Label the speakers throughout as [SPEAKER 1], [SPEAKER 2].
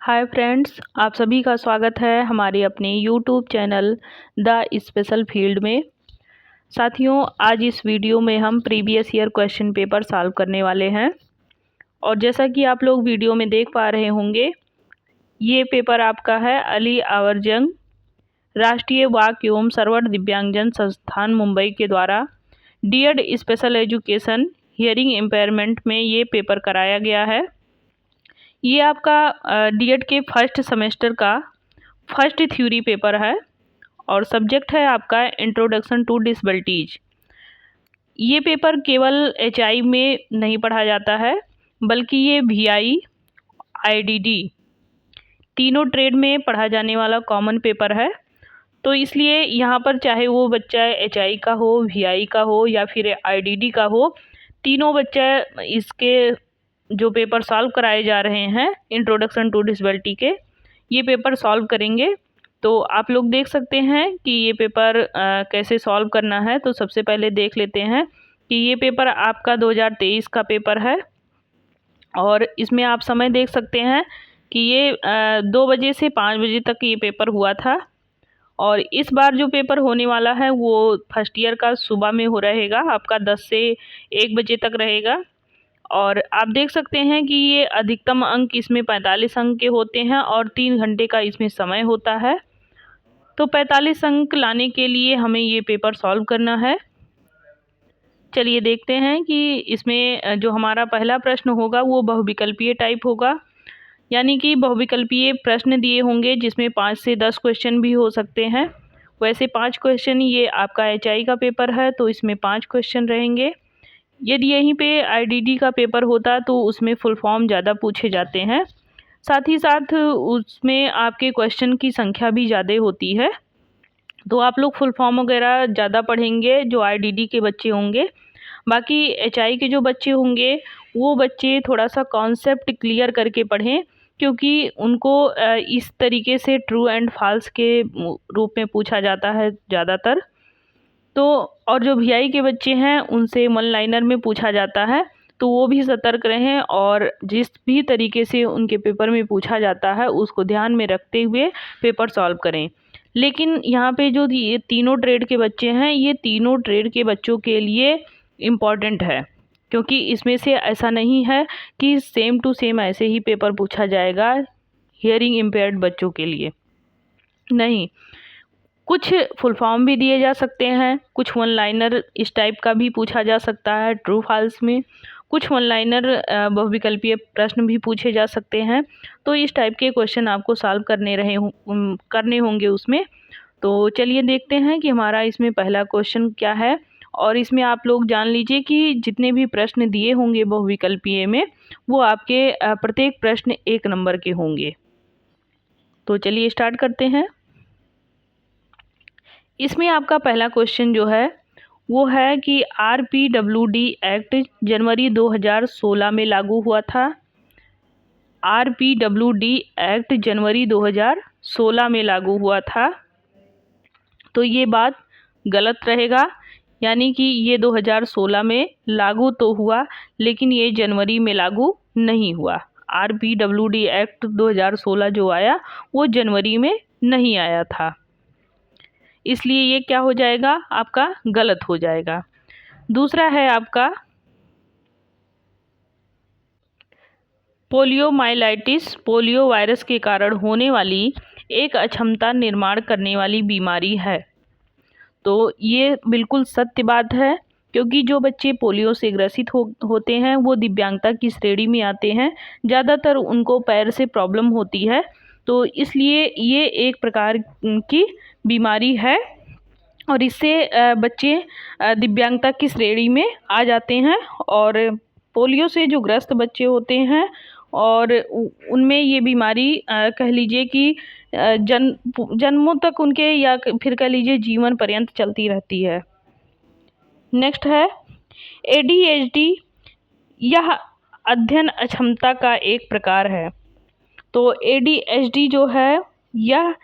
[SPEAKER 1] Hi friends, आप सभी का स्वागत है हमारे अपने YouTube channel the special field में। साथियों, आज इस वीडियो में हम previous year question paper solve करने वाले हैं। और जैसा कि आप लोग वीडियो में देख पा रहे होंगे, ये पेपर आपका है अली आवर जंग राष्ट्रीय वाक एवं सर्वर दिव्यांगजन संस्थान मुंबई के द्वारा DEd special education hearing impairment में ये पेपर कराया गया है। ये आपका डीएड के फर्स्ट सेमेस्टर का फर्स्ट थ्योरी पेपर है और सब्जेक्ट है आपका इंट्रोडक्शन टू डिसेबिलिटीज। ये पेपर केवल एचआई में नहीं पढ़ा जाता है, बल्कि ये वीआई, आईडीडी तीनों ट्रेड में पढ़ा जाने वाला कॉमन पेपर है। तो इसलिए यहाँ पर चाहे वो बच्चा एचआई का हो, वीआई का हो या फिर आईडीडी का हो, तीनों बच्चे इसके जो पेपर सॉल्व कराए जा रहे हैं इंट्रोडक्शन टू डिसेबिलिटी के, ये पेपर सॉल्व करेंगे। तो आप लोग देख सकते हैं कि ये पेपर कैसे सॉल्व करना है। तो सबसे पहले देख लेते हैं कि ये पेपर आपका 2023 का पेपर है और इसमें आप समय देख सकते हैं कि ये 2 बजे से 5 बजे तक ये पेपर हुआ था। और इस बार जो पेपर होने वाला है वो फर्स्ट ईयर का सुबह में हो रहेगा, आपका 10 से 1 बजे तक रहेगा। और आप देख सकते हैं कि ये अधिकतम अंक इसमें 45 अंक के होते हैं और 3 घंटे का इसमें समय होता है। तो 45 अंक लाने के लिए हमें ये पेपर सॉल्व करना है। चलिए देखते हैं कि इसमें जो हमारा पहला प्रश्न होगा वो बहुविकल्पीय टाइप होगा, यानी कि बहुविकल्पीय प्रश्न दिए होंगे जिसमें 5 से 10 क्वेश्चन भी हो सकते हैं। वैसे 5 क्वेश्चन, ये आपका एचआई का पेपर है तो इसमें 5 क्वेश्चन रहेंगे। यदि यहीं पे आईडीडी का पेपर होता तो उसमें फुल फॉर्म ज़्यादा पूछे जाते हैं, साथ ही साथ उसमें आपके क्वेश्चन की संख्या भी ज़्यादा होती है। तो आप लोग फुल फॉर्म वगैरह ज़्यादा पढ़ेंगे जो आईडीडी के बच्चे होंगे। बाकी एचआई के जो बच्चे होंगे वो बच्चे थोड़ा सा कॉन्सेप्ट क्लियर करके पढ़ें, क्योंकि उनको इस तरीके से ट्रू एंड फॉल्स के रूप में पूछा जाता है ज़्यादातर। तो और जो वीआई के बच्चे हैं उनसे वन लाइनर में पूछा जाता है, तो वो भी सतर्क रहें और जिस भी तरीके से उनके पेपर में पूछा जाता है उसको ध्यान में रखते हुए पेपर सॉल्व करें। लेकिन यहाँ पे जो ये तीनों ट्रेड के बच्चे हैं, ये तीनों ट्रेड के बच्चों के लिए इम्पॉर्टेंट है, क्योंकि इसमें से ऐसा नहीं है कि सेम टू सेम ऐसे ही पेपर पूछा जाएगा हियरिंग इम्पेयर्ड बच्चों के लिए। नहीं, कुछ फुल फॉर्म भी दिए जा सकते हैं, कुछ वन लाइनर इस टाइप का भी पूछा जा सकता है ट्रू फॉल्स में, कुछ वन लाइनर बहुविकल्पीय प्रश्न भी पूछे जा सकते हैं। तो इस टाइप के क्वेश्चन आपको सॉल्व करने होंगे उसमें। तो चलिए देखते हैं कि हमारा इसमें पहला क्वेश्चन क्या है। और इसमें आप लोग जान लीजिए कि जितने भी प्रश्न दिए होंगे बहुविकल्पीय में, वो आपके प्रत्येक प्रश्न 1 नंबर के होंगे। तो चलिए स्टार्ट करते हैं। इसमें आपका पहला क्वेश्चन जो है वो है कि आरपीडब्ल्यूडी एक्ट जनवरी 2016 में लागू हुआ था। आरपीडब्ल्यूडी एक्ट जनवरी 2016 में लागू हुआ था, तो ये बात गलत रहेगा। यानी कि ये 2016 में लागू तो हुआ, लेकिन ये जनवरी में लागू नहीं हुआ। आरपीडब्ल्यूडी एक्ट 2016 जो आया वो जनवरी में नहीं आया था, इसलिए ये क्या हो जाएगा, आपका गलत हो जाएगा। दूसरा है आपका पोलियोमाइलाइटिस, पोलियो वायरस के कारण होने वाली एक अक्षमता निर्माण करने वाली बीमारी है। तो ये बिल्कुल सत्य बात है, क्योंकि जो बच्चे पोलियो से ग्रसित होते हैं वो दिव्यांगता की श्रेणी में आते हैं। ज़्यादातर उनको पैर से प्रॉब्लम होती है, तो इसलिए ये एक प्रकार की बीमारी है और इससे बच्चे दिव्यांगता की श्रेणी में आ जाते हैं। और पोलियो से जो ग्रस्त बच्चे होते हैं और उनमें ये बीमारी कह लीजिए कि जन्मों तक उनके, या फिर कह लीजिए जीवन पर्यंत चलती रहती है। नेक्स्ट है एडीएचडी, यह अध्ययन अक्षमता का एक प्रकार है। तो एडीएचडी जो है यह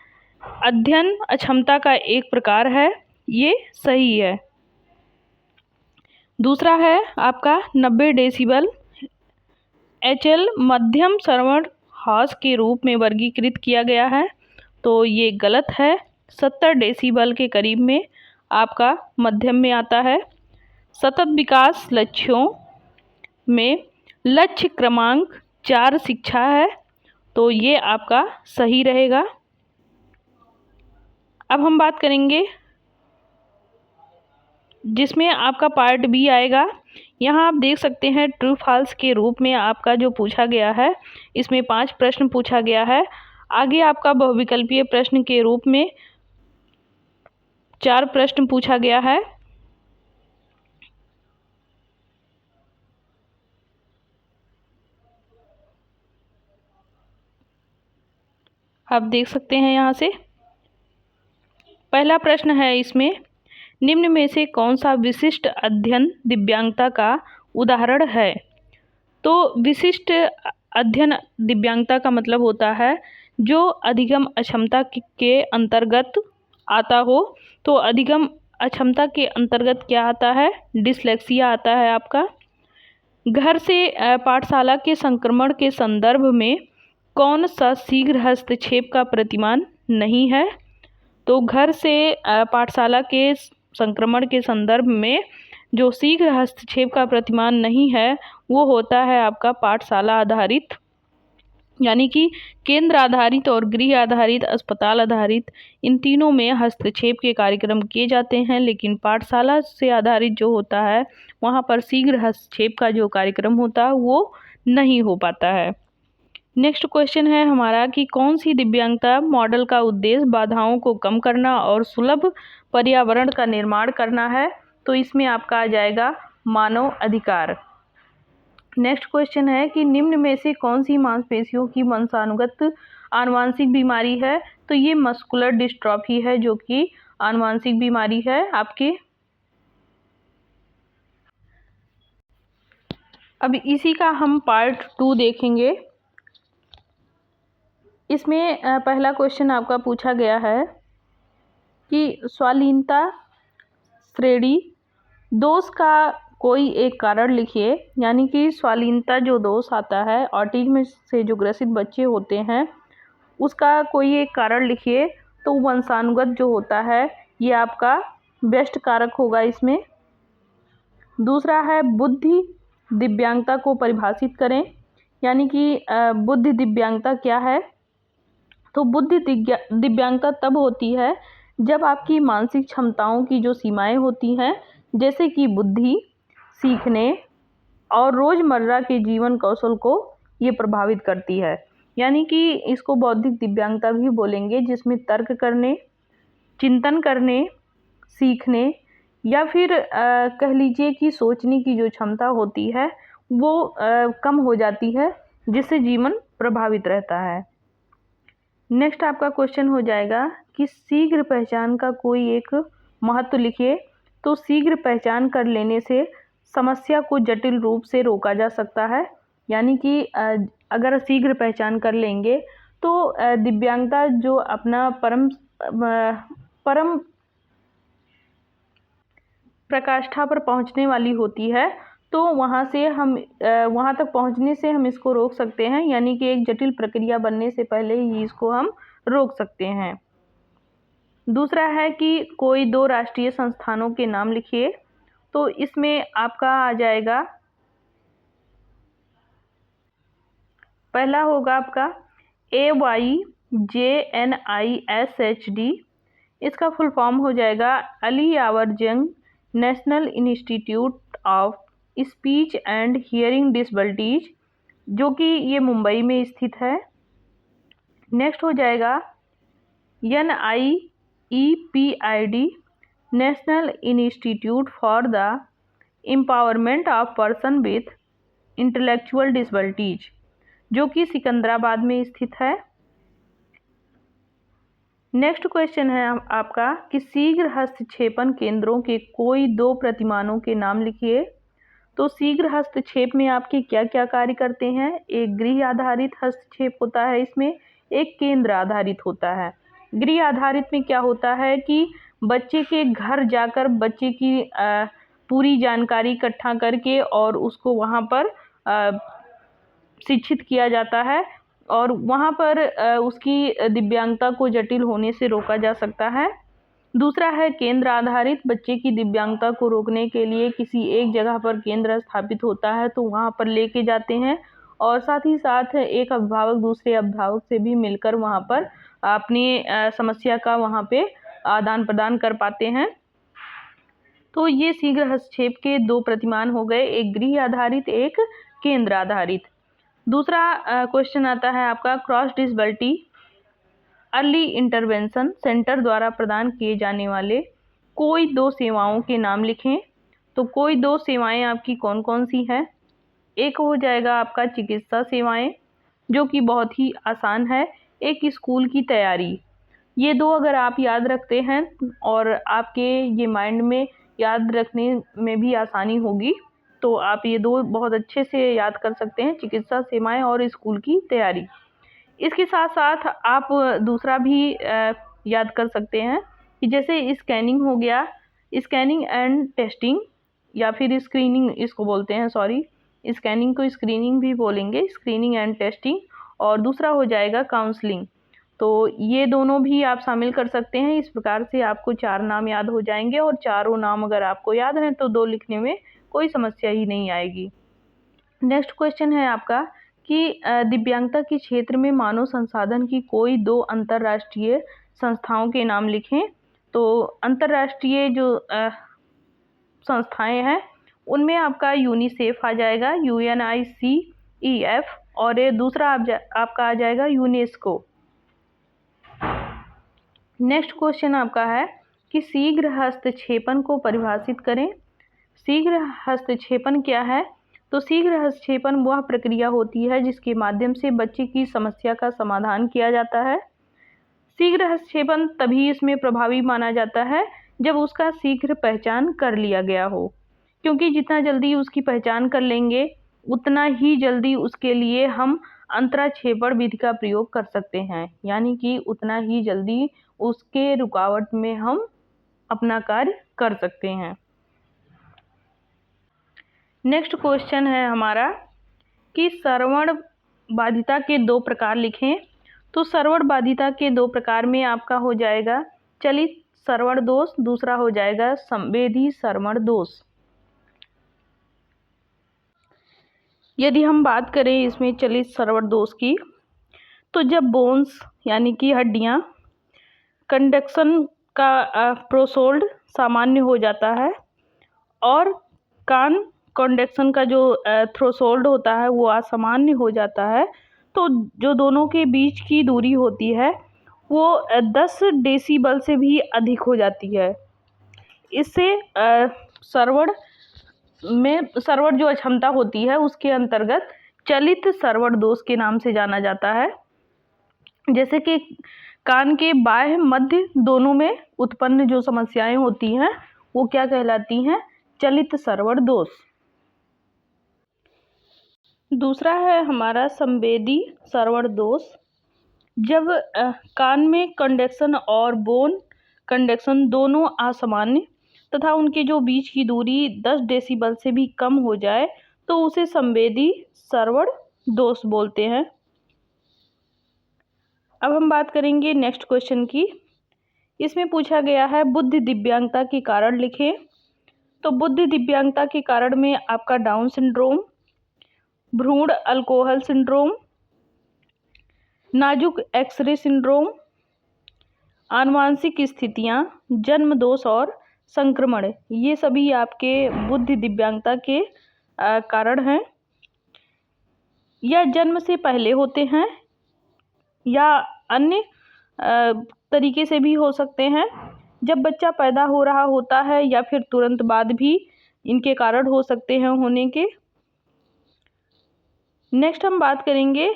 [SPEAKER 1] अध्ययन अक्षमता का एक प्रकार है, ये सही है। दूसरा है आपका 90 डेसिबल एचएल मध्यम श्रवण हॉर्स के रूप में वर्गीकृत किया गया है, तो ये गलत है। 70 डेसिबल के करीब में आपका मध्यम में आता है। सतत विकास लक्ष्यों में लक्ष्य क्रमांक 4 शिक्षा है, तो ये आपका सही रहेगा। अब हम बात करेंगे जिसमें आपका पार्ट बी आएगा। यहाँ आप देख सकते हैं ट्रू फॉल्स के रूप में आपका जो पूछा गया है, इसमें 5 प्रश्न पूछा गया है। आगे आपका बहुविकल्पीय प्रश्न के रूप में 4 प्रश्न पूछा गया है। आप देख सकते हैं यहाँ से पहला प्रश्न है इसमें, निम्न में से कौन सा विशिष्ट अध्ययन दिव्यांगता का उदाहरण है? तो विशिष्ट अध्ययन दिव्यांगता का मतलब होता है जो अधिगम अक्षमता के अंतर्गत आता हो। तो अधिगम अक्षमता के अंतर्गत क्या आता है? डिसलेक्सिया आता है आपका। घर से पाठशाला के संक्रमण के संदर्भ में कौन सा शीघ्र हस्तक्षेप का प्रतिमान नहीं है? तो घर से पाठशाला के संक्रमण के संदर्भ में जो शीघ्र हस्तक्षेप का प्रतिमान नहीं है वो होता है आपका पाठशाला आधारित, यानी कि केंद्र आधारित और गृह आधारित, अस्पताल आधारित, इन तीनों में हस्तक्षेप के कार्यक्रम किए जाते हैं, लेकिन पाठशाला से आधारित जो होता है वहाँ पर शीघ्र हस्तक्षेप का जो कार्यक्रम होता है वो नहीं हो पाता है। नेक्स्ट क्वेश्चन है हमारा कि कौन सी दिव्यांगता मॉडल का उद्देश्य बाधाओं को कम करना और सुलभ पर्यावरण का निर्माण करना है? तो इसमें आपका आ जाएगा मानव अधिकार। नेक्स्ट क्वेश्चन है कि निम्न में से कौन सी मांसपेशियों की वंशानुगत आनुवांशिक बीमारी है? तो ये मस्कुलर डिस्ट्रॉफी है जो कि आनुवांशिक बीमारी है आपकी। अब इसी का हम पार्ट 2 देखेंगे। इसमें पहला क्वेश्चन आपका पूछा गया है कि स्वालीनता श्रेणी दोष का कोई एक कारण लिखिए, यानी कि स्वालीनता जो दोष आता है ऑटिज्म से जो ग्रसित बच्चे होते हैं उसका कोई एक कारण लिखिए। तो वंशानुगत जो होता है ये आपका बेस्ट कारक होगा इसमें। दूसरा है बुद्धि दिव्यांगता को परिभाषित करें, यानी कि बुद्धि दिव्यांगता क्या है? तो बुद्धि दिव्यांगता तब होती है जब आपकी मानसिक क्षमताओं की जो सीमाएं होती हैं, जैसे कि बुद्धि, सीखने और रोज़मर्रा के जीवन कौशल को ये प्रभावित करती है। यानी कि इसको बौद्धिक दिव्यांगता भी बोलेंगे, जिसमें तर्क करने, चिंतन करने, सीखने या फिर कह लीजिए कि सोचने की जो क्षमता होती है वो कम हो जाती है, जिससे जीवन प्रभावित रहता है। नेक्स्ट आपका क्वेश्चन हो जाएगा कि शीघ्र पहचान का कोई एक महत्व लिखिए। तो शीघ्र पहचान कर लेने से समस्या को जटिल रूप से रोका जा सकता है, यानी कि अगर शीघ्र पहचान कर लेंगे तो दिव्यांगता जो अपना परम प्रकाष्ठा पर पहुंचने वाली होती है, तो वहाँ तक पहुँचने से हम इसको रोक सकते हैं, यानी कि एक जटिल प्रक्रिया बनने से पहले ही इसको हम रोक सकते हैं। दूसरा है कि कोई 2 राष्ट्रीय संस्थानों के नाम लिखिए। तो इसमें आपका आ जाएगा, पहला होगा आपका AYJNISHD, इसका फुल फॉर्म हो जाएगा अली यावर जंग national institute of speech and hearing disabilities, जो कि ये मुंबई में स्थित है। नेक्स्ट हो जाएगा NIEPID national institute for the empowerment of person with intellectual disabilities, जो कि सिकंदराबाद में स्थित है। नेक्स्ट क्वेश्चन है आपका कि शीघ्र हस्तक्षेपन केंद्रों के कोई 2 प्रतिमानों के नाम लिखिए। तो शीघ्र हस्तक्षेप में आपके क्या क्या कार्य करते हैं? एक गृह आधारित हस्तक्षेप होता है, इसमें एक केंद्र आधारित होता है। गृह आधारित में क्या होता है कि बच्चे के घर जाकर बच्चे की पूरी जानकारी इकट्ठा करके और उसको वहाँ पर शिक्षित किया जाता है, और वहाँ पर उसकी दिव्यांगता को जटिल होने से रोका जा सकता है। दूसरा है केंद्र आधारित, बच्चे की दिव्यांगता को रोकने के लिए किसी एक जगह पर केंद्र स्थापित होता है तो वहाँ पर लेके जाते हैं, और साथ ही साथ एक अभिभावक दूसरे अभिभावक से भी मिलकर वहाँ पर अपनी समस्या का वहाँ पे आदान प्रदान कर पाते हैं। तो ये शीघ्र हस्तक्षेप के दो प्रतिमान हो गए, एक गृह आधारित, एक केंद्र आधारित। दूसरा क्वेश्चन आता है आपका cross disability early intervention centre द्वारा प्रदान किए जाने वाले कोई दो सेवाओं के नाम लिखें। तो कोई दो सेवाएं आपकी कौन कौन सी हैं? एक हो जाएगा आपका चिकित्सा सेवाएं, जो कि बहुत ही आसान है। एक स्कूल की तैयारी। ये दो अगर आप याद रखते हैं और आपके ये माइंड में याद रखने में भी आसानी होगी, तो आप ये दो बहुत अच्छे से याद कर सकते हैं, चिकित्सा सेवाएं और स्कूल की तैयारी। इसके साथ साथ आप दूसरा भी याद कर सकते हैं कि जैसे स्कैनिंग हो गया, स्कैनिंग एंड टेस्टिंग, या फिर स्क्रीनिंग इसको बोलते हैं, सॉरी, स्कैनिंग को स्क्रीनिंग भी बोलेंगे, स्क्रीनिंग एंड टेस्टिंग। और दूसरा हो जाएगा काउंसलिंग। तो ये दोनों भी आप शामिल कर सकते हैं। इस प्रकार से आपको 4 नाम याद हो जाएंगे, और चारों नाम अगर आपको याद हैं तो 2 लिखने में कोई समस्या ही नहीं आएगी। नेक्स्ट क्वेश्चन है आपका कि दिव्यांगता के क्षेत्र में मानव संसाधन की कोई दो अंतर्राष्ट्रीय संस्थाओं के नाम लिखें। तो अंतर्राष्ट्रीय जो संस्थाएं हैं उनमें आपका यूनिसेफ आ जाएगा, UNICEF, और ये दूसरा आपका आ जाएगा यूनेस्को। नेक्स्ट क्वेश्चन आपका है कि शीघ्र हस्तक्षेपन को परिभाषित करें। शीघ्र हस्तक्षेपन क्या है? तो शीघ्र हस्तक्षेपन वह प्रक्रिया होती है जिसके माध्यम से बच्चे की समस्या का समाधान किया जाता है। शीघ्र हस्तक्षेपन तभी इसमें प्रभावी माना जाता है जब उसका शीघ्र पहचान कर लिया गया हो, क्योंकि जितना जल्दी उसकी पहचान कर लेंगे उतना ही जल्दी उसके लिए हम अंतराक्षेपण विधि का प्रयोग कर सकते हैं, यानी कि उतना ही जल्दी उसके रुकावट में हम अपना कार्य कर सकते हैं। नेक्स्ट क्वेश्चन है हमारा कि श्रवण बाधिता के 2 प्रकार लिखें। तो श्रवण बाधिता के 2 प्रकार में आपका हो जाएगा चलित श्रवण दोष, दूसरा हो जाएगा संवेदी श्रवण दोष। यदि हम बात करें इसमें चलित श्रवण दोष की, तो जब बोन्स यानी कि हड्डियां कंडक्शन का थ्रेशोल्ड सामान्य हो जाता है और कान कंडक्शन का जो थ्रेशोल्ड होता है वो असामान्य हो जाता है, तो जो दोनों के बीच की दूरी होती है वो 10 डेसिबल से भी अधिक हो जाती है। इससे श्रवण जो अक्षमता होती है उसके अंतर्गत चलित श्रवण दोष के नाम से जाना जाता है। जैसे कि कान के बाह्य मध्य दोनों में उत्पन्न जो समस्याएं होती हैं वो क्या कहलाती हैं? चलित श्रवण दोष। दूसरा है हमारा संवेदी श्रवण दोष। जब कान में कंडक्शन और बोन कंडक्शन दोनों असामान्य तथा उनके जो बीच की दूरी 10 डेसिबल से भी कम हो जाए तो उसे संवेदी श्रवण दोष बोलते हैं। अब हम बात करेंगे नेक्स्ट क्वेश्चन की। इसमें पूछा गया है बुद्धि दिव्यांगता के कारण लिखें। तो बुद्धि दिव्यांगता के कारण में आपका डाउन सिंड्रोम, भ्रूण अल्कोहल सिंड्रोम, नाजुक एक्सरे सिंड्रोम, आनुवांशिक स्थितियां, जन्म दोष और संक्रमण, ये सभी आपके बुद्धि दिव्यांगता के कारण हैं। या जन्म से पहले होते हैं या अन्य तरीके से भी हो सकते हैं, जब बच्चा पैदा हो रहा होता है या फिर तुरंत बाद भी इनके कारण हो सकते हैं होने के। नेक्स्ट हम बात करेंगे,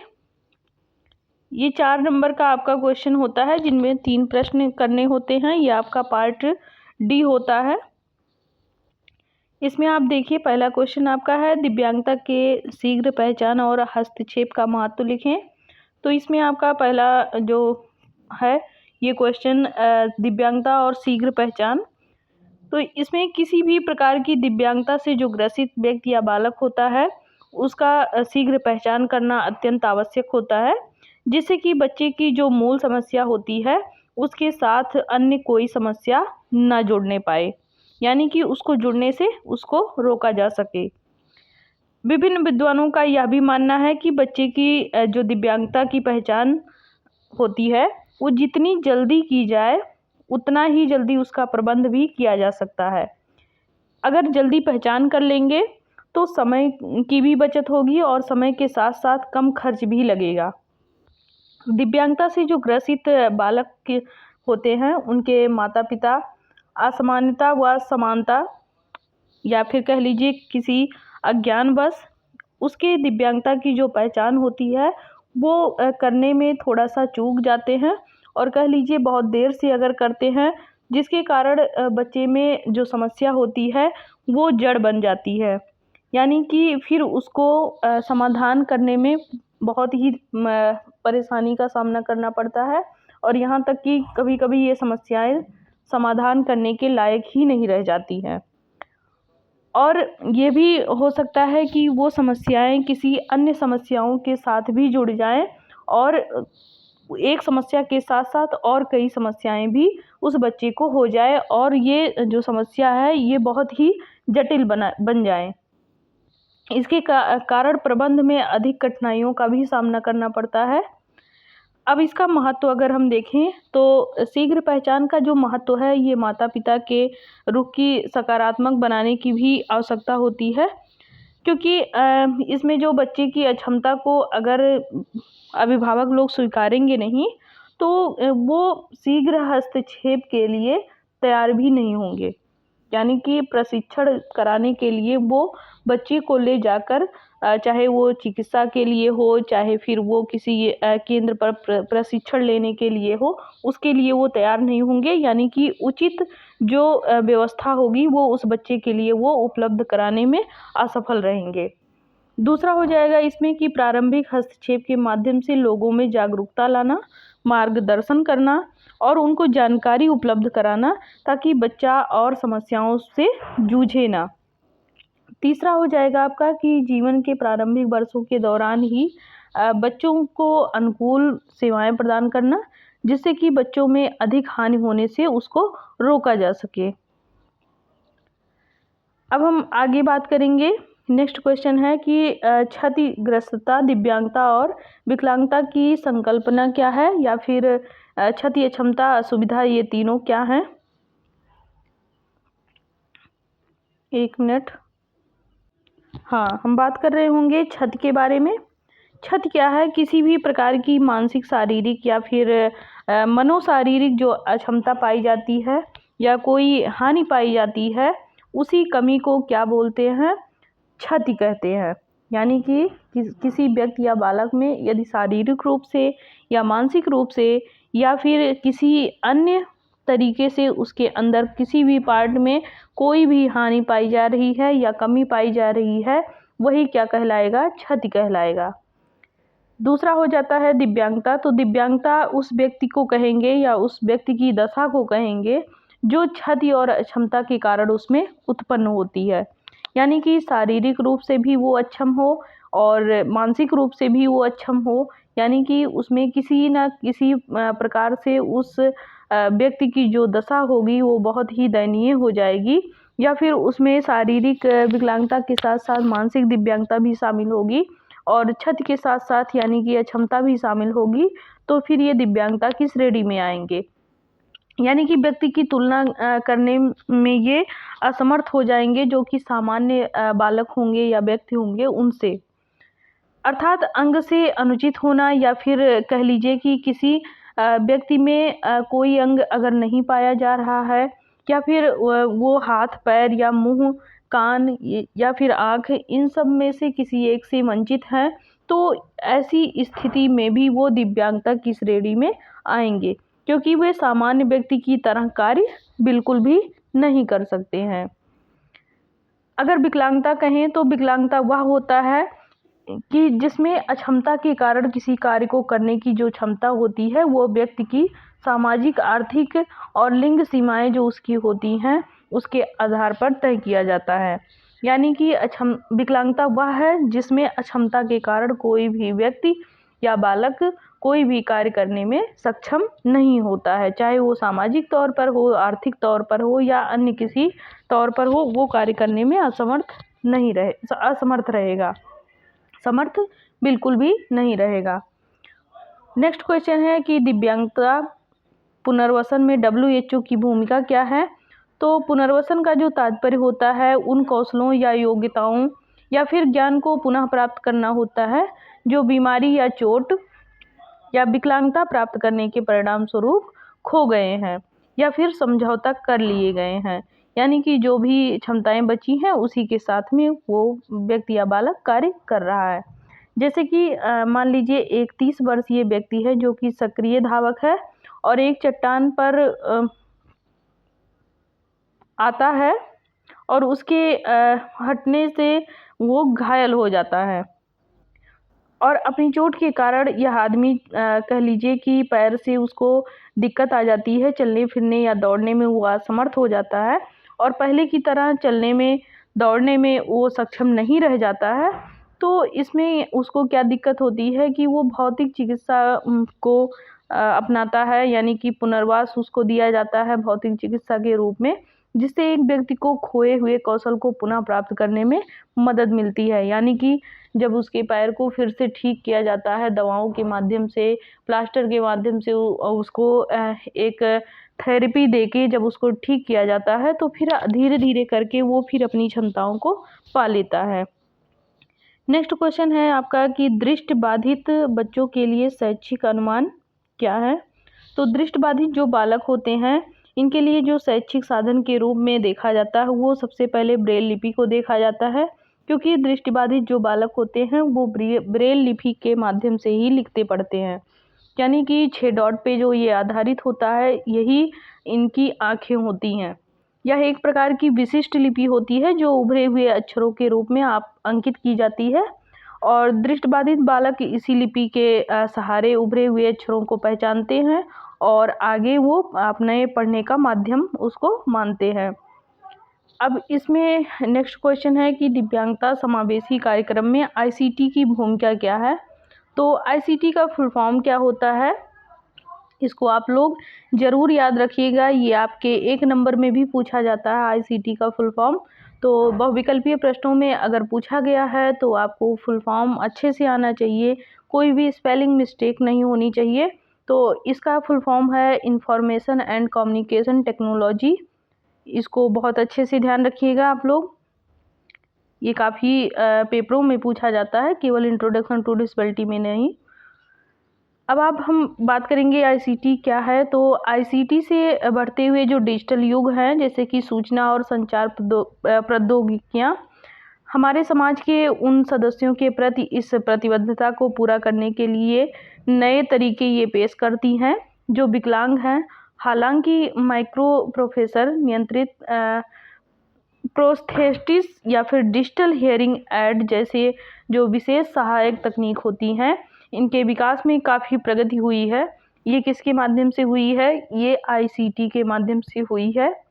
[SPEAKER 1] ये 4 नंबर का आपका क्वेश्चन होता है जिनमें 3 प्रश्न करने होते हैं। ये आपका पार्ट डी होता है। इसमें आप देखिए पहला क्वेश्चन आपका है दिव्यांगता के शीघ्र पहचान और हस्तक्षेप का महत्व लिखें। तो इसमें आपका पहला जो है ये क्वेश्चन दिव्यांगता और शीघ्र पहचान। तो इसमें किसी भी प्रकार की दिव्यांगता से जो ग्रसित व्यक्ति या बालक होता है उसका शीघ्र पहचान करना अत्यंत आवश्यक होता है। जिससे कि बच्चे की जो मूल समस्या होती है उसके साथ अन्य कोई समस्या न जुड़ने पाए, यानी कि उसको जुड़ने से उसको रोका जा सके। विभिन्न विद्वानों का यह भी मानना है कि बच्चे की जो दिव्यांगता की पहचान होती है वो जितनी जल्दी की जाए उतना ही जल्दी उसका प्रबंध भी किया जा सकता है। अगर जल्दी पहचान कर लेंगे तो समय की भी बचत होगी और समय के साथ साथ कम खर्च भी लगेगा। दिव्यांगता से जो ग्रसित बालक होते हैं उनके माता पिता असमानता व समानता या फिर कह लीजिए किसी अज्ञानवश उसके दिव्यांगता की जो पहचान होती है वो करने में थोड़ा सा चूक जाते हैं और कह लीजिए बहुत देर से अगर करते हैं, जिसके कारण बच्चे में जो समस्या होती है वो जड़ बन जाती है, यानी कि फिर उसको समाधान करने में बहुत ही परेशानी का सामना करना पड़ता है और यहाँ तक कि कभी-कभी ये समस्याएं समाधान करने के लायक ही नहीं रह जाती हैं। और ये भी हो सकता है कि वो समस्याएं किसी अन्य समस्याओं के साथ भी जुड़ जाएं और एक समस्या के साथ साथ और कई समस्याएं भी उस बच्चे को हो जाए और ये जो समस्या है ये बहुत ही जटिल बन जाए। इसके कारण प्रबंध में अधिक कठिनाइयों का भी सामना करना पड़ता है। अब इसका महत्व अगर हम देखें तो शीघ्र पहचान का जो महत्व है ये माता पिता के रुख की सकारात्मक बनाने की भी आवश्यकता होती है, क्योंकि इसमें जो बच्चे की अक्षमता को अगर अभिभावक लोग स्वीकारेंगे नहीं तो वो शीघ्र हस्तक्षेप के लिए तैयार भी नहीं होंगे, यानी कि प्रशिक्षण कराने के लिए वो बच्चे को ले जाकर चाहे वो चिकित्सा के लिए हो चाहे फिर वो किसी केंद्र पर प्रशिक्षण लेने के लिए हो, उसके लिए वो तैयार नहीं होंगे, यानी कि उचित जो व्यवस्था होगी वो उस बच्चे के लिए वो उपलब्ध कराने में असफल रहेंगे। दूसरा हो जाएगा इसमें कि प्रारंभिक हस्तक्षेप के माध्यम से लोगों में जागरूकता लाना, मार्गदर्शन करना और उनको जानकारी उपलब्ध कराना ताकि बच्चा और समस्याओं से जूझे ना। तीसरा हो जाएगा आपका कि जीवन के प्रारंभिक वर्षों के दौरान ही बच्चों को अनुकूल सेवाएं प्रदान करना, जिससे कि बच्चों में अधिक हानि होने से उसको रोका जा सके। अब हम आगे बात करेंगे। नेक्स्ट क्वेश्चन है कि क्षतिग्रस्तता, दिव्यांगता और विकलांगता की संकल्पना क्या है, या फिर क्षति, अक्षमता, असुविधा ये तीनों क्या हैं। एक मिनट। हाँ, हम बात कर रहे होंगे क्षति के बारे में। क्षति क्या है? किसी भी प्रकार की मानसिक, शारीरिक या फिर मनोशारीरिक जो अक्षमता पाई जाती है या कोई हानि पाई जाती है, उसी कमी को क्या बोलते हैं? क्षति कहते हैं। यानी कि किसी व्यक्ति या बालक में यदि शारीरिक रूप से या मानसिक रूप से या फिर किसी अन्य तरीके से उसके अंदर किसी भी पार्ट में कोई भी हानि पाई जा रही है या कमी पाई जा रही है, वही क्या कहलाएगा? क्षति कहलाएगा। दूसरा हो जाता है दिव्यांगता। तो दिव्यांगता उस व्यक्ति को कहेंगे या उस व्यक्ति की दशा को कहेंगे जो क्षति और अक्षमता के कारण उसमें उत्पन्न होती है, यानी कि शारीरिक रूप से भी वो अक्षम हो और मानसिक रूप से भी वो अक्षम हो, यानी कि उसमें किसी न किसी प्रकार से उस व्यक्ति की जो दशा होगी वो बहुत ही दयनीय हो जाएगी, या फिर उसमें शारीरिक विकलांगता के साथ साथ मानसिक दिव्यांगता भी शामिल होगी और क्षति के साथ साथ यानी कि अक्षमता भी शामिल होगी, तो फिर ये दिव्यांगता की श्रेणी में आएंगे। यानी कि व्यक्ति की तुलना करने में ये असमर्थ हो जाएंगे जो कि सामान्य बालक होंगे या व्यक्ति होंगे उनसे। अर्थात अंग से अनुचित होना या फिर कह लीजिए कि किसी व्यक्ति में कोई अंग अगर नहीं पाया जा रहा है या फिर वो हाथ, पैर या मुंह, कान या फिर आँख, इन सब में से किसी एक से वंचित है, तो ऐसी स्थिति में भी वो दिव्यांगता की श्रेणी में आएंगे, क्योंकि वे सामान्य व्यक्ति की तरह कार्य बिल्कुल भी नहीं कर सकते हैं। अगर विकलांगता कहें तो विकलांगता वह होता है कि जिसमें अक्षमता के कारण किसी कार्य को करने की जो क्षमता होती है वो व्यक्ति की सामाजिक, आर्थिक और लिंग सीमाएं जो उसकी होती हैं उसके आधार पर तय किया जाता है। यानी कि विकलांगता वह है जिसमें अक्षमता के कारण कोई भी व्यक्ति या बालक कोई भी कार्य करने में सक्षम नहीं होता है, चाहे वो सामाजिक तौर पर हो, आर्थिक तौर पर हो या अन्य किसी तौर पर हो, वो कार्य करने में असमर्थ रहेगा, समर्थ बिल्कुल भी नहीं रहेगा। नेक्स्ट क्वेश्चन है कि दिव्यांगता पुनर्वसन में WHO की भूमिका क्या है। तो पुनर्वसन का जो तात्पर्य होता है उन कौशलों या योग्यताओं या फिर ज्ञान को पुनः प्राप्त करना होता है जो बीमारी या चोट या विकलांगता प्राप्त करने के परिणाम स्वरूप खो गए हैं या फिर समझौता कर लिए गए हैं, यानी कि जो भी क्षमताएं बची हैं उसी के साथ में वो व्यक्ति या बालक कार्य कर रहा है। जैसे कि मान लीजिए एक 30 वर्षीय व्यक्ति है जो कि सक्रिय धावक है और एक चट्टान पर आता है और उसके हटने से वो घायल हो जाता है और अपनी चोट के कारण यह आदमी कह लीजिए कि पैर से उसको दिक्कत आ जाती है, चलने फिरने या दौड़ने में वो असमर्थ हो जाता है और पहले की तरह चलने में दौड़ने में वो सक्षम नहीं रह जाता है। तो इसमें उसको क्या दिक्कत होती है कि वो भौतिक चिकित्सा को अपनाता है, यानी कि पुनर्वास उसको दिया जाता है भौतिक चिकित्सा के रूप में, जिससे एक व्यक्ति को खोए हुए कौशल को पुनः प्राप्त करने में मदद मिलती है। यानी कि जब उसके पैर को फिर से ठीक किया जाता है दवाओं के माध्यम से, प्लास्टर के माध्यम से उसको एक थेरेपी देके जब उसको ठीक किया जाता है तो फिर धीरे धीरे करके वो फिर अपनी क्षमताओं को पा लेता है। नेक्स्ट क्वेश्चन है आपका कि दृष्टिबाधित बच्चों के लिए शैक्षिक अनुमान क्या है। तो दृष्टिबाधित जो बालक होते हैं इनके लिए जो शैक्षिक साधन के रूप में देखा जाता है वो सबसे पहले ब्रेल लिपि को देखा जाता है, क्योंकि दृष्टिबाधित जो बालक होते हैं वो ब्रेल लिपि के माध्यम से ही लिखते पढ़ते हैं, यानी कि 6 डॉट पे जो ये आधारित होता है यही इनकी आँखें होती हैं। यह एक प्रकार की विशिष्ट लिपि होती है जो उभरे हुए अक्षरों के रूप में अंकित की जाती है और दृष्टिबाधित बालक इसी लिपि के सहारे उभरे हुए अक्षरों को पहचानते हैं और आगे वो अपने पढ़ने का माध्यम उसको मानते हैं। अब इसमें नेक्स्ट क्वेश्चन है कि दिव्यांगता समावेशी कार्यक्रम में ICT की भूमिका क्या है। तो ICT का फुल फॉर्म क्या होता है, इसको आप लोग ज़रूर याद रखिएगा, ये आपके 1 नंबर में भी पूछा जाता है ICT का फुल फॉर्म। तो बहुविकल्पीय प्रश्नों में अगर पूछा गया है तो आपको फुल फॉर्म अच्छे से आना चाहिए, कोई भी स्पेलिंग मिस्टेक नहीं होनी चाहिए। तो इसका फुल फॉर्म है इंफॉर्मेशन एंड कम्युनिकेशन टेक्नोलॉजी, इसको बहुत अच्छे से ध्यान रखिएगा आप लोग, ये काफ़ी पेपरों में पूछा जाता है, केवल इंट्रोडक्शन टू डिसेबिलिटी में नहीं। अब हम बात करेंगे ICT क्या है। तो ICT से बढ़ते हुए जो डिजिटल युग है, जैसे कि सूचना और संचार प्रौद्योगिकियाँ हमारे समाज के उन सदस्यों के प्रति इस प्रतिबद्धता को पूरा करने के लिए नए तरीके ये पेश करती हैं जो विकलांग हैं। हालांकि माइक्रो प्रोसेसर नियंत्रित प्रोस्थेटिस या फिर डिजिटल हियरिंग एड जैसे जो विशेष सहायक तकनीक होती हैं इनके विकास में काफ़ी प्रगति हुई है। ये किसके माध्यम से हुई है, ये ICT के माध्यम से हुई है।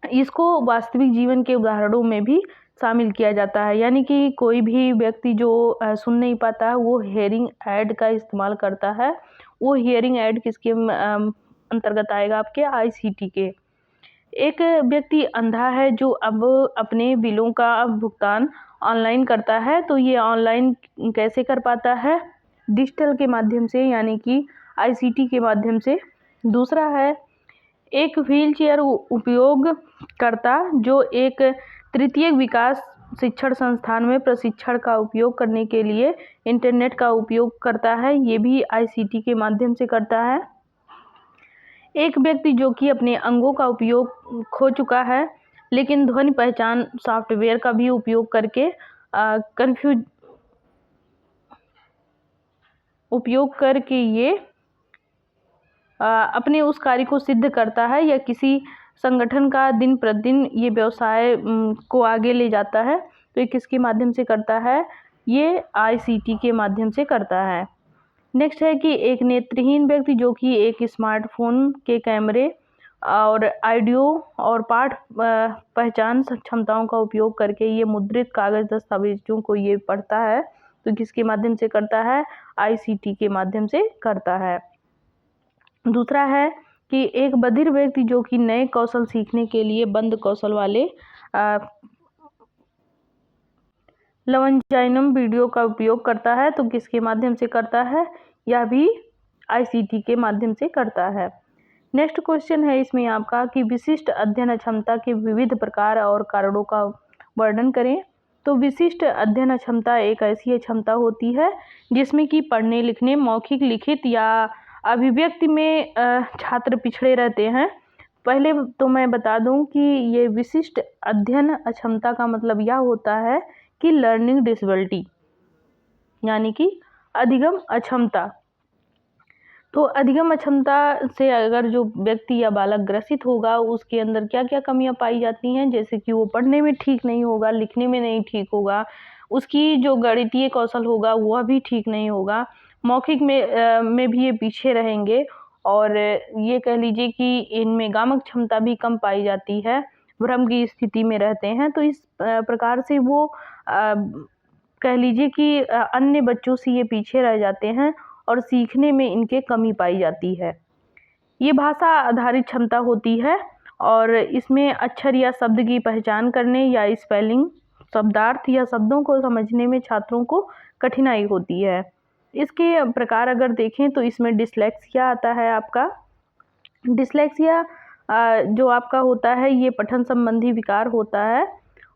[SPEAKER 1] इसको वास्तविक जीवन के उदाहरणों में भी शामिल किया जाता है, यानी कि कोई भी व्यक्ति जो सुन नहीं पाता है वो हियरिंग ऐड का इस्तेमाल करता है। वो हियरिंग ऐड किसके अंतर्गत आएगा, आपके ICT के। एक व्यक्ति अंधा है जो अब अपने बिलों का भुगतान ऑनलाइन करता है, तो ये ऑनलाइन कैसे कर पाता है, डिजिटल के माध्यम से, यानी कि ICT के माध्यम से। दूसरा है एक व्हीलचेयर उपयोगकर्ता जो एक तृतीयक विकास शिक्षण संस्थान में प्रशिक्षण का उपयोग करने के लिए इंटरनेट का उपयोग करता है, ये भी ICT के माध्यम से करता है। एक व्यक्ति जो कि अपने अंगों का उपयोग खो चुका है लेकिन ध्वनि पहचान सॉफ्टवेयर का भी उपयोग करके ये अपने उस कार्य को सिद्ध करता है या किसी संगठन का दिन प्रतिदिन ये व्यवसाय को आगे ले जाता है, तो ये किसके माध्यम से करता है, ये ICT के माध्यम से करता है। नेक्स्ट है कि एक नेत्रहीन व्यक्ति जो कि एक स्मार्टफोन के कैमरे और ऑडियो और पाठ पहचान क्षमताओं का उपयोग करके ये मुद्रित कागज दस्तावेजों को ये पढ़ता है, तो किसके माध्यम से करता है? ICT के माध्यम से करता है। दूसरा है कि एक बधिर व्यक्ति जो कि नए कौशल सीखने के लिए बंद कौशल वाले लवंजाइनम वीडियो का उपयोग करता है, तो किसके माध्यम से करता है? यह भी ICT के माध्यम से करता है। नेक्स्ट क्वेश्चन है इसमें आपका कि विशिष्ट अध्ययन क्षमता के विविध प्रकार और कारणों का वर्णन करें। तो विशिष्ट अध्ययन क्षमता एक ऐसी क्षमता होती है जिसमें कि पढ़ने लिखने, मौखिक, लिखित या अभिव्यक्ति में छात्र पिछड़े रहते हैं। पहले तो मैं बता दूं कि ये विशिष्ट अध्ययन अक्षमता का मतलब यह होता है कि लर्निंग डिसेबिलिटी, यानी कि अधिगम अक्षमता। तो अधिगम अक्षमता से अगर जो व्यक्ति या बालक ग्रसित होगा उसके अंदर क्या क्या कमियां पाई जाती हैं, जैसे कि वो पढ़ने में ठीक नहीं होगा, लिखने में नहीं ठीक होगा, उसकी जो गणितीय कौशल होगा वह भी ठीक नहीं होगा, मौखिक में भी ये पीछे रहेंगे, और ये कह लीजिए कि इनमें गामक क्षमता भी कम पाई जाती है, भ्रम की स्थिति में रहते हैं। तो इस प्रकार से वो कह लीजिए कि अन्य बच्चों से ये पीछे रह जाते हैं और सीखने में इनके कमी पाई जाती है। ये भाषा आधारित क्षमता होती है और इसमें अक्षर या शब्द की पहचान करने या स्पेलिंग, शब्दार्थ या शब्दों को समझने में छात्रों को कठिनाई होती है। इसके प्रकार अगर देखें तो इसमें डिस्लेक्सिया आता है आपका। डिस्लेक्सिया जो आपका होता है ये पठन संबंधी विकार होता है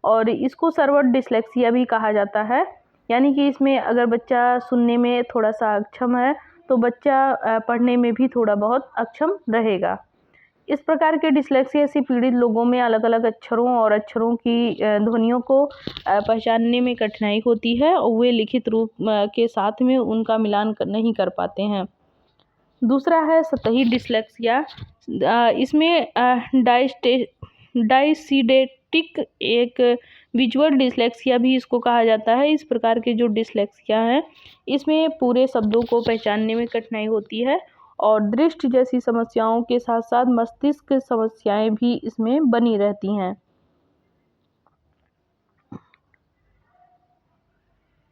[SPEAKER 1] और इसको सर्वर डिस्लेक्सिया भी कहा जाता है, यानी कि इसमें अगर बच्चा सुनने में थोड़ा सा अक्षम है तो बच्चा पढ़ने में भी थोड़ा बहुत अक्षम रहेगा। इस प्रकार के डिस्लेक्सिया से पीड़ित लोगों में अलग अलग अक्षरों और अक्षरों की ध्वनियों को पहचानने में कठिनाई होती है और वे लिखित रूप के साथ में उनका मिलान नहीं कर पाते हैं। दूसरा है सतही डिस्लेक्सिया। इसमें डायसीडेटिक एक विजुअल डिस्लेक्सिया भी इसको कहा जाता है। इस प्रकार के जो डिस्लेक्सिया हैं इसमें पूरे शब्दों को पहचानने में कठिनाई होती है और दृष्टि जैसी समस्याओं के साथ साथ मस्तिष्क समस्याएं भी इसमें बनी रहती हैं।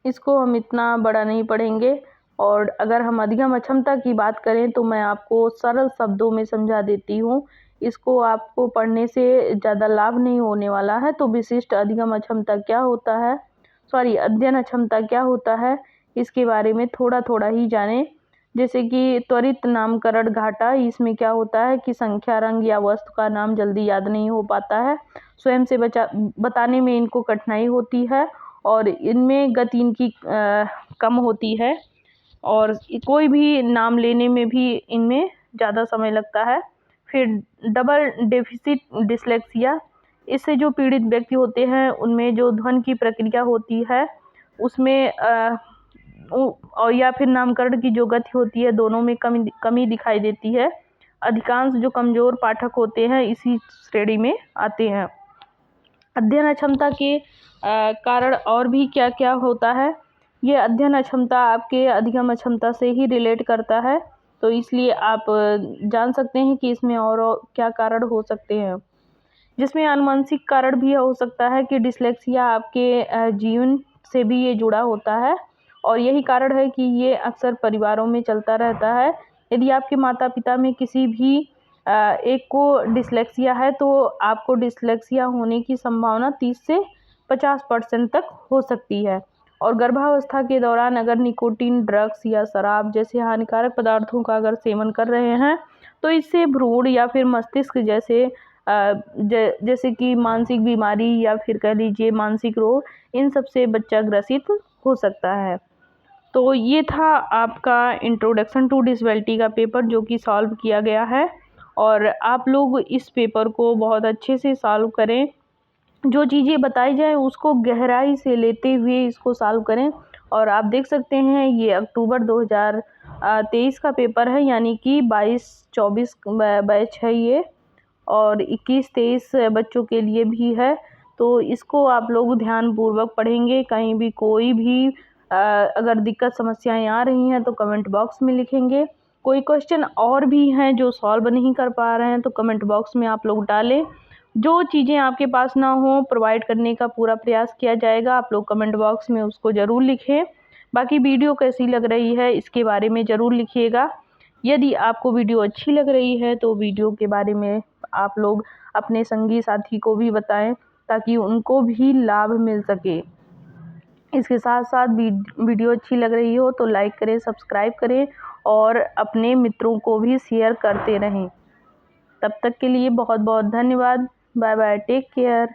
[SPEAKER 1] इसको हम इतना बड़ा नहीं पढ़ेंगे और अगर हम अधिगम अक्षमता की बात करें तो मैं आपको सरल शब्दों में समझा देती हूँ। इसको आपको पढ़ने से ज़्यादा लाभ नहीं होने वाला है। तो विशिष्ट अधिगम अक्षमता क्या होता है, अध्ययन अक्षमता क्या होता है, इसके बारे में थोड़ा थोड़ा ही जानें। जैसे कि त्वरित नामकरण घाटा, इसमें क्या होता है कि संख्या, रंग या वस्तु का नाम जल्दी याद नहीं हो पाता है, स्वयं से बताने में इनको कठिनाई होती है और इनमें गति इनकी कम होती है और कोई भी नाम लेने में भी इनमें ज़्यादा समय लगता है। फिर डबल डेफिसिट डिस्लेक्सिया, इससे जो पीड़ित व्यक्ति होते हैं उनमें जो ध्वनि की प्रक्रिया होती है उसमें और या फिर नामकरण की जो गति होती है दोनों में कमी दिखाई देती है। अधिकांश जो कमज़ोर पाठक होते हैं इसी श्रेणी में आते हैं। अध्ययन अक्षमता के कारण और भी क्या क्या होता है, ये अध्ययन अक्षमता आपके अधिगम अक्षमता से ही रिलेट करता है, तो इसलिए आप जान सकते हैं कि इसमें और क्या कारण हो सकते हैं। जिसमें आनुवंशिक कारण भी हो सकता है कि डिस्लेक्सिया आपके जीवन से भी ये जुड़ा होता है और यही कारण है कि ये अक्सर परिवारों में चलता रहता है। यदि आपके माता पिता में किसी भी एक को डिस्लेक्सिया है तो आपको डिस्लेक्सिया होने की संभावना 30 से 50% तक हो सकती है। और गर्भावस्था के दौरान अगर निकोटीन, ड्रग्स या शराब जैसे हानिकारक पदार्थों का अगर सेवन कर रहे हैं तो इससे भ्रूण या फिर मस्तिष्क जैसे कि मानसिक बीमारी या फिर कह लीजिए मानसिक रोग, इन सब से बच्चा ग्रसित हो सकता है। तो ये था आपका इंट्रोडक्शन टू डिसेबिलिटी का पेपर जो कि सॉल्व किया गया है और आप लोग इस पेपर को बहुत अच्छे से सॉल्व करें। जो चीज़ें बताई जाए उसको गहराई से लेते हुए इसको सॉल्व करें। और आप देख सकते हैं ये अक्टूबर 2023 का पेपर है, यानी कि 22-24 बैच है ये और 21-23 बच्चों के लिए भी है। तो इसको आप लोग ध्यानपूर्वक पढ़ेंगे। कहीं भी कोई भी अगर दिक्कत समस्याएं आ रही हैं तो कमेंट बॉक्स में लिखेंगे। कोई क्वेश्चन और भी हैं जो सॉल्व नहीं कर पा रहे हैं तो कमेंट बॉक्स में आप लोग डालें। जो चीज़ें आपके पास ना हो प्रोवाइड करने का पूरा प्रयास किया जाएगा। आप लोग कमेंट बॉक्स में उसको ज़रूर लिखें। बाकी वीडियो कैसी लग रही है इसके बारे में ज़रूर लिखिएगा। यदि आपको वीडियो अच्छी लग रही है तो वीडियो के बारे में आप लोग अपने संगी साथी को भी बताएं ताकि उनको भी लाभ मिल सके। इसके साथ साथ वीडियो अच्छी लग रही हो तो लाइक करें, सब्सक्राइब करें और अपने मित्रों को भी शेयर करते रहें। तब तक के लिए बहुत बहुत धन्यवाद। Bye bye, take care.